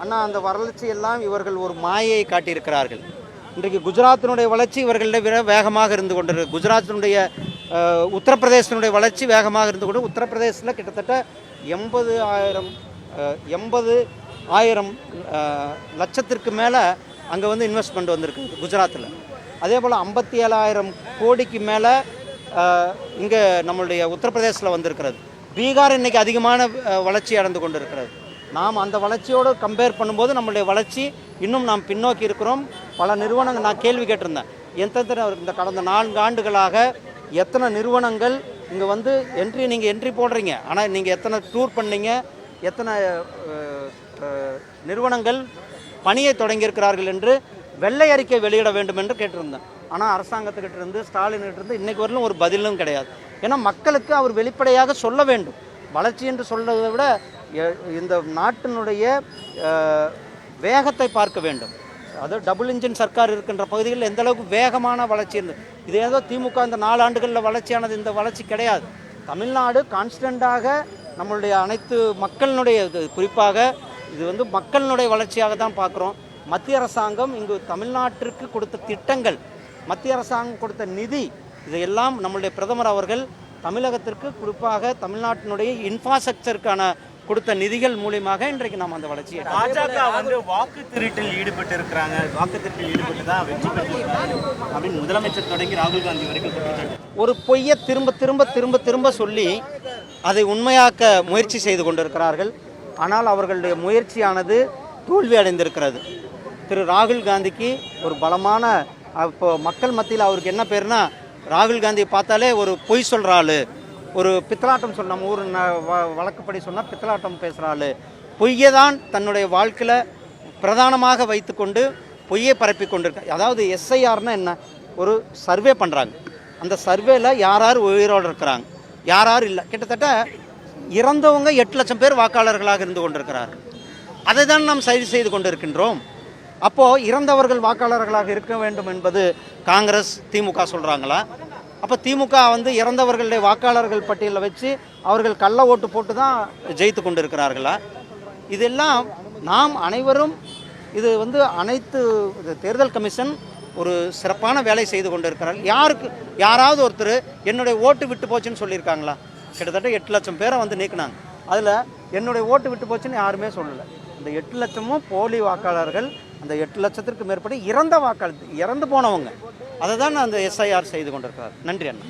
அண்ணா, அந்த வளர்ச்சி எல்லாம் இவர்கள் ஒரு மாயை காட்டியிருக்கிறார்கள். இன்றைக்கு குஜராத்தினுடைய வளர்ச்சி இவர்களிட விட வேகமாக இருந்து கொண்டிருக்கு. குஜராத்தினுடைய உத்தரப்பிரதேசத்தினுடைய வளர்ச்சி வேகமாக இருந்து கொண்டு உத்தரப்பிரதேசத்தில் கிட்டத்தட்ட 80,000 லட்சத்திற்கு மேலே அங்கே வந்து இன்வெஸ்ட்மெண்ட் வந்திருக்கு குஜராத்தில். அதே போல் 57,000 கோடிக்கு மேலே இங்கே நம்மளுடைய உத்தரப்பிரதேசத்தில் வந்திருக்கிறது. பீகார் இன்றைக்கி அதிகமான வளர்ச்சி அடைந்து கொண்டு இருக்கிறது. நாம் அந்த வளர்ச்சியோடு கம்பேர் பண்ணும்போது நம்மளுடைய வளர்ச்சி இன்னும் நாம் பின்னோக்கி இருக்கிறோம். பல நிறுவனங்கள், நான் கேள்வி கேட்டிருந்தேன், இந்த கடந்த 4 ஆண்டுகளாக எத்தனை நிறுவனங்கள் இங்கே வந்து நீங்கள் என்ட்ரி போடுறீங்க, ஆனால் நீங்கள் எத்தனை டூர் பண்ணீங்க, எத்தனை நிறுவனங்கள் பணியை தொடங்கியிருக்கிறார்கள் என்று வெள்ளை அறிக்கை வெளியிட வேண்டும் என்று கேட்டிருந்தேன். ஆனால் அரசாங்கத்துக்கிட்ட இருந்து, ஸ்டாலின்கிட்ட இருந்து இன்றைக்கு வரலும் ஒரு பதிலும் கிடையாது. ஏன்னா மக்களுக்கு அவர் வெளிப்படையாக சொல்ல வேண்டும். வளர்ச்சி என்று சொல்வதை விட இந்த நாட்டினுடைய வேகத்தை பார்க்க வேண்டும். அது டபுள் இன்ஜின் சர்க்கார் இருக்கின்ற பகுதிகளில் எந்த அளவுக்கு வேகமான வளர்ச்சி இருந்தது. இது ஏதோ திமுக இந்த 4 ஆண்டுகளில் வளர்ச்சியானது, இந்த வளர்ச்சி கிடையாது. தமிழ்நாடு கான்ஸ்டண்ட்டாக நம்மளுடைய அனைத்து மக்களினுடைய, குறிப்பாக இது வந்து மக்களினுடைய வளர்ச்சியாக தான் பார்க்குறோம். மத்திய அரசாங்கம் இங்கு தமிழ்நாட்டிற்கு கொடுத்த திட்டங்கள், மத்திய அரசாங்கம் கொடுத்த நிதி, இதையெல்லாம் நம்மளுடைய பிரதமர் அவர்கள் தமிழகத்திற்கு, குறிப்பாக தமிழ்நாட்டினுடைய இன்ஃப்ராஸ்ட்ரக்சருக்கான கொடுத்த நிதிகள் மூலியமாக இன்றைக்கு நாம் அந்த வளர்ச்சியை. பாஜக வந்து வாக்கு திருட்டில் ஈடுபட்டு இருக்கிறாங்க, வாக்கு திருட்டில் ஈடுபட்டு தான் வெற்றி பெற்றிருக்காங்க அப்படின்னு முதலமைச்சர் தொடங்கி ராகுல் காந்தி வரைக்கும் குற்றச்சாட்டு. ஒரு பொய்யை திரும்ப திரும்ப திரும்ப திரும்ப சொல்லி அதை உண்மையாக்க முயற்சி செய்து கொண்டிருக்கிறார்கள். ஆனால் அவர்களுடைய முயற்சியானது தோல்வி அடைந்திருக்கிறது. திரு ராகுல் காந்திக்கு ஒரு பலமான, இப்போ மக்கள் மத்தியில் அவருக்கு என்ன பேருனா, ராகுல் காந்தியை பார்த்தாலே ஒரு பொய் சொல்கிற ஆள், ஒரு பித்தலாட்டம் சொன்ன, நம்ம ஊர் வழக்கப்படி சொன்னால் பித்தலாட்டம் பேசுகிற ஆள், பொய்யை தான் தன்னுடைய வாழ்க்கையில் பிரதானமாக வைத்துக்கொண்டு பொய்யை பரப்பி கொண்டிருக்க. அதாவது எஸ்ஐஆர்னா என்ன, ஒரு சர்வே பண்ணுறாங்க. அந்த சர்வேல யார் யார் உயிரோடு இருக்கிறாங்க, யார் யார் இல்லை, கிட்டத்தட்ட இறந்தவங்க 8 லட்சம் பேர் வாக்காளர்களாக இருந்து கொண்டிருக்கிறார்கள். அதை தான் நாம் சரி செய்து கொண்டிருக்கின்றோம். அப்போது இறந்தவர்கள் வாக்காளர்களாக இருக்க வேண்டும் என்பது காங்கிரஸ் திமுக சொல்கிறாங்களா? அப்போ திமுக வந்து இறந்தவர்களுடைய வாக்காளர்கள் பட்டியலில் வச்சு அவர்கள் கள்ள ஓட்டு போட்டு தான் ஜெயித்து கொண்டு இருக்கிறார்களா? இதெல்லாம் நாம் அனைவரும், இது வந்து அனைத்து தேர்தல் கமிஷன் ஒரு சிறப்பான வேலை செய்து கொண்டு இருக்கிறார்கள். யாராவது ஒருத்தர் என்னுடைய ஓட்டு விட்டு போச்சுன்னு சொல்லியிருக்காங்களா? கிட்டத்தட்ட 8 லட்சம் பேரை வந்து நீக்கினாங்க. அதில் என்னுடைய ஓட்டு விட்டு போச்சுன்னு யாருமே சொல்லலை. இந்த 8 லட்சமும் போலி வாக்காளர்கள். அந்த 8 லட்சத்திற்கு மேற்பட்ட இறந்த வாக்காளர், இறந்து போனவங்க, அதை தான் அந்த எஸ்ஐஆர் செய்து கொண்டிருக்கிறார். நன்றி அண்ணா.